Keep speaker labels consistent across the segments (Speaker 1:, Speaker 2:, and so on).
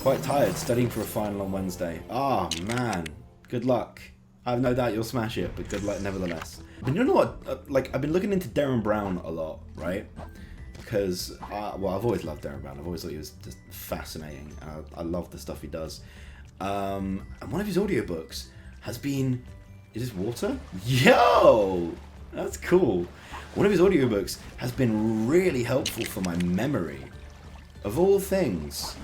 Speaker 1: Quite tired, studying for a final on Wednesday. Ah, man. Good luck. I have no doubt you'll smash it, but good luck nevertheless. But you know what? Like, I've been looking into Derren Brown a lot, right? Because, well, I've always loved Derren Brown. I've always thought he was just fascinating. I love the stuff he does. And one of his audiobooks has been... Is this water? Yo! That's cool. One of his audiobooks has been really helpful for my memory. Of all things.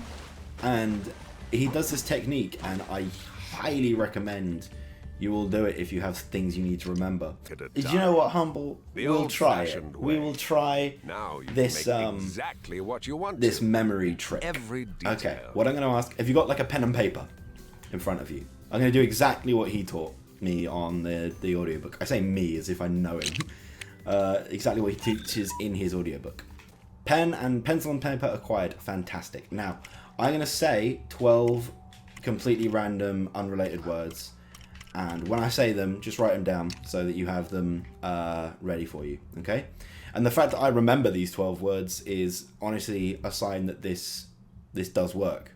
Speaker 1: And he does this technique, and I highly recommend you all do it if you have things you need to remember. Do you know what, Humble? We'll try it. We will try this
Speaker 2: exactly what you want
Speaker 1: this memory trick.
Speaker 2: Every detail.
Speaker 1: Okay, what I'm going to ask, have you got like a pen and paper in front of you? I'm going to do exactly what he taught me on the audiobook. I say me as if I know him. Exactly what he teaches in his audiobook. Pencil and paper acquired. Fantastic. Now, I'm going to say 12 completely random, unrelated words. And when I say them, just write them down so that you have them ready for you. Okay? And the fact that I remember these 12 words is honestly a sign that this does work.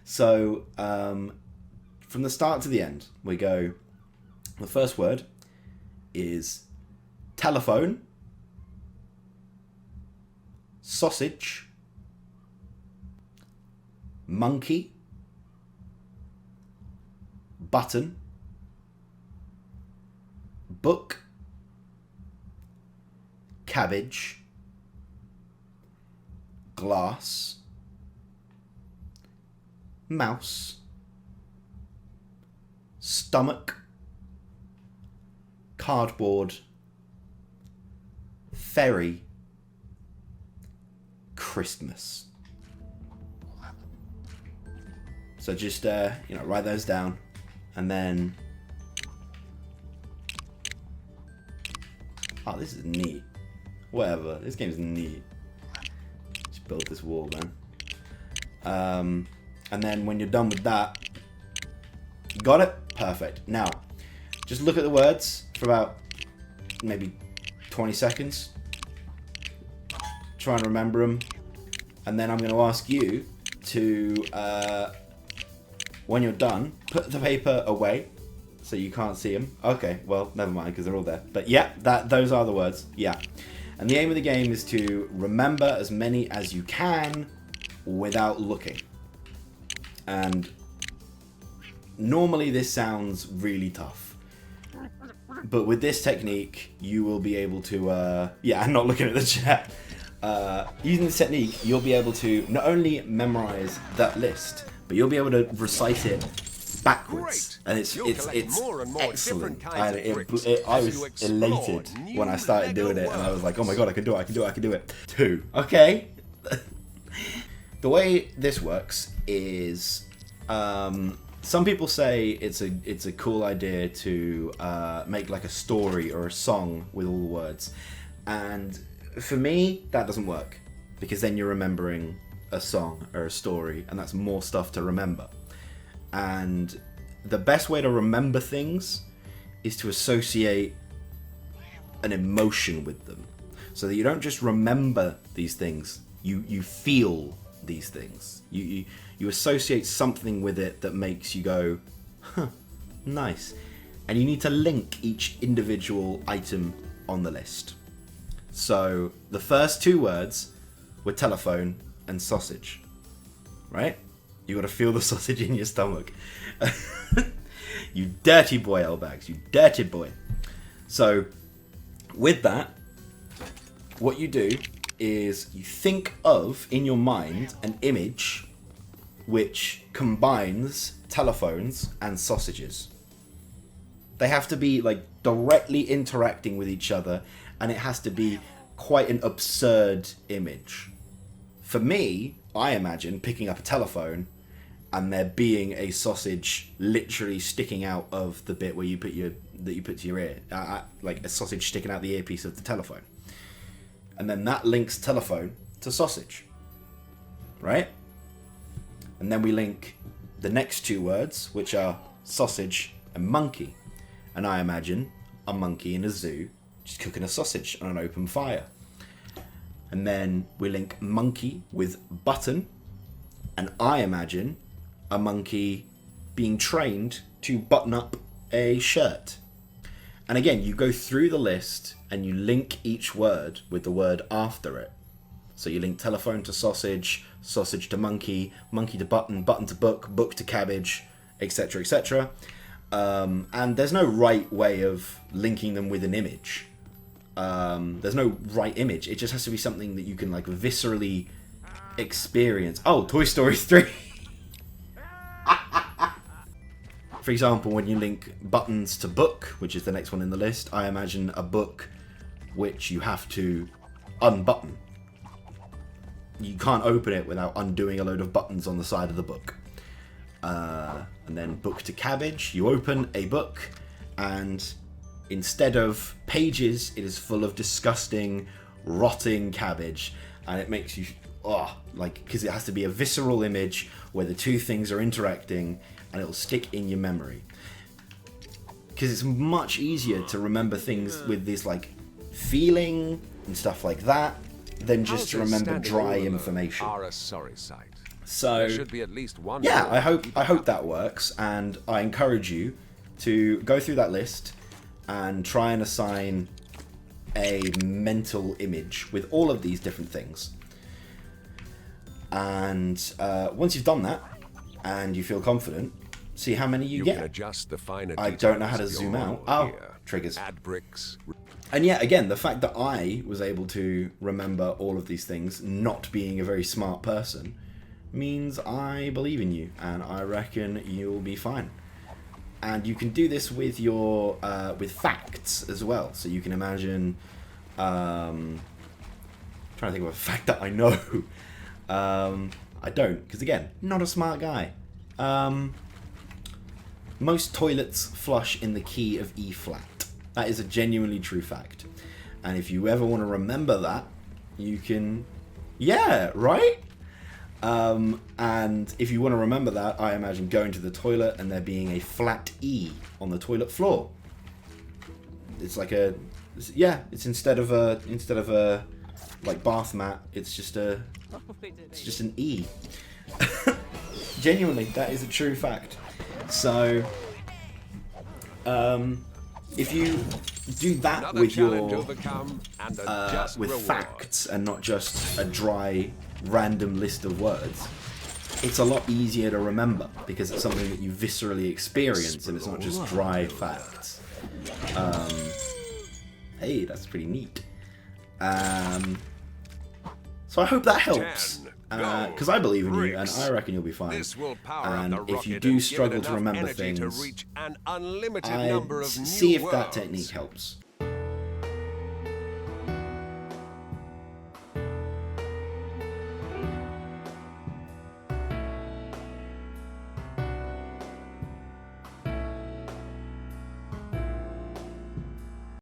Speaker 1: So, from the start to the end, we go... The first word is telephone, sausage, monkey, button, book, cabbage, glass, mouse, stomach, cardboard, ferry, Christmas. So just write those down, and then this is neat. Whatever, this game's neat. Just build this wall, man. And then when you're done with that, got it? Perfect. Now, just look at the words for about maybe 20 seconds. Try and remember them, and then I'm going to ask you to, when you're done, put the paper away so you can't see them. Okay, well, never mind, because they're all there. But yeah, those are the words. Yeah. And the aim of the game is to remember as many as you can without looking. And normally this sounds really tough. But with this technique, you will be able to... I'm not looking at the chat. Using this technique, you'll be able to not only memorize that list, but you'll be able to recite it backwards.
Speaker 2: Great.
Speaker 1: And it's
Speaker 2: more and more
Speaker 1: excellent.
Speaker 2: different kinds
Speaker 1: And
Speaker 2: of
Speaker 1: I
Speaker 2: bricks
Speaker 1: was
Speaker 2: as you
Speaker 1: elated
Speaker 2: explore new
Speaker 1: when I started doing
Speaker 2: Lego
Speaker 1: it, and I was
Speaker 2: worlds.
Speaker 1: like, oh my god, I can do it. 2. Okay. The way this works is... some people say it's a cool idea to make like a story or a song with all the words, and for me that doesn't work, because then you're remembering a song or a story, and that's more stuff to remember. And the best way to remember things is to associate an emotion with them, so that you don't just remember these things, you feel these things. You associate something with it that makes you go, huh, nice. And you need to link each individual item on the list. So the first 2 words were telephone and sausage, right? You got to feel the sausage in your stomach. You dirty boy, L-Bags, you dirty boy. So with that, what you do is you think of, in your mind, an image which combines telephones and sausages. They have to be like directly interacting with each other, and it has to be quite an absurd image. For me, I imagine picking up a telephone and there being a sausage literally sticking out of the bit where you put to your ear, like a sausage sticking out the earpiece of the telephone, and then that links telephone to sausage, right? And then we link the next 2 words, which are sausage and monkey, and I imagine a monkey in a zoo just cooking a sausage on an open fire. And then we link monkey with button, And I imagine a monkey being trained to button up a shirt. And again, you go through the list and you link each word with the word after it. So you link telephone to sausage, sausage to monkey, monkey to button, button to book, book to cabbage, etc., etc. And there's no right way of linking them with an image. There's no right image. It just has to be something that you can like viscerally experience. Oh, Toy Story 3. For example, when you link buttons to book, which is the next one in the list, I imagine a book which you have to unbutton. You can't open it without undoing a load of buttons on the side of the book. And then book to cabbage, you open a book and instead of pages, it is full of disgusting, rotting cabbage. And it makes you, because it has to be a visceral image where the two things are interacting and it'll stick in your memory. Because it's much easier to remember things with this like feeling and stuff like that than just to remember dry information.
Speaker 2: Are a sorry sight.
Speaker 1: So
Speaker 2: There should be at least one.
Speaker 1: yeah,
Speaker 2: rule.
Speaker 1: I hope that works, and I encourage you to go through that list and try and assign a mental image with all of these different things. And once you've done that and you feel confident, see how many you
Speaker 2: You can
Speaker 1: get.
Speaker 2: adjust the finer
Speaker 1: I don't know how to
Speaker 2: details of
Speaker 1: zoom
Speaker 2: your
Speaker 1: out.
Speaker 2: model
Speaker 1: Oh,
Speaker 2: here.
Speaker 1: triggers.
Speaker 2: Add bricks.
Speaker 1: And yeah, again, the fact that I was able to remember all of these things, not being a very smart person, means I believe in you, and I reckon you'll be fine. And you can do this with your with facts as well. So you can imagine. Trying to think of a fact that I know. I don't, because again, not a smart guy. Most toilets flush in the key of E flat. That is a genuinely true fact. And if you ever want to remember that, you can... Yeah, right? And if you want to remember that, I imagine going to the toilet and there being a flat E on the toilet floor. It's like a... Yeah, it's instead of a like bath mat, it's just an E. Genuinely, that is a true fact. So, if you do that
Speaker 2: Another
Speaker 1: with
Speaker 2: challenge
Speaker 1: your
Speaker 2: overcome and a just
Speaker 1: with
Speaker 2: reward.
Speaker 1: facts and not just a dry random list of words, it's a lot easier to remember because it's something that you viscerally experience and it's not just dry facts. Hey, that's pretty neat. So I hope that helps.
Speaker 2: 10, go,
Speaker 1: Because I believe in you, and
Speaker 2: bricks.
Speaker 1: I reckon you'll be fine.
Speaker 2: This will power
Speaker 1: And
Speaker 2: up the
Speaker 1: if you
Speaker 2: rocket
Speaker 1: do
Speaker 2: and give it
Speaker 1: struggle to
Speaker 2: enough
Speaker 1: remember
Speaker 2: energy to
Speaker 1: things,
Speaker 2: reach an unlimited
Speaker 1: I
Speaker 2: number of new
Speaker 1: see if that
Speaker 2: worlds.
Speaker 1: technique helps.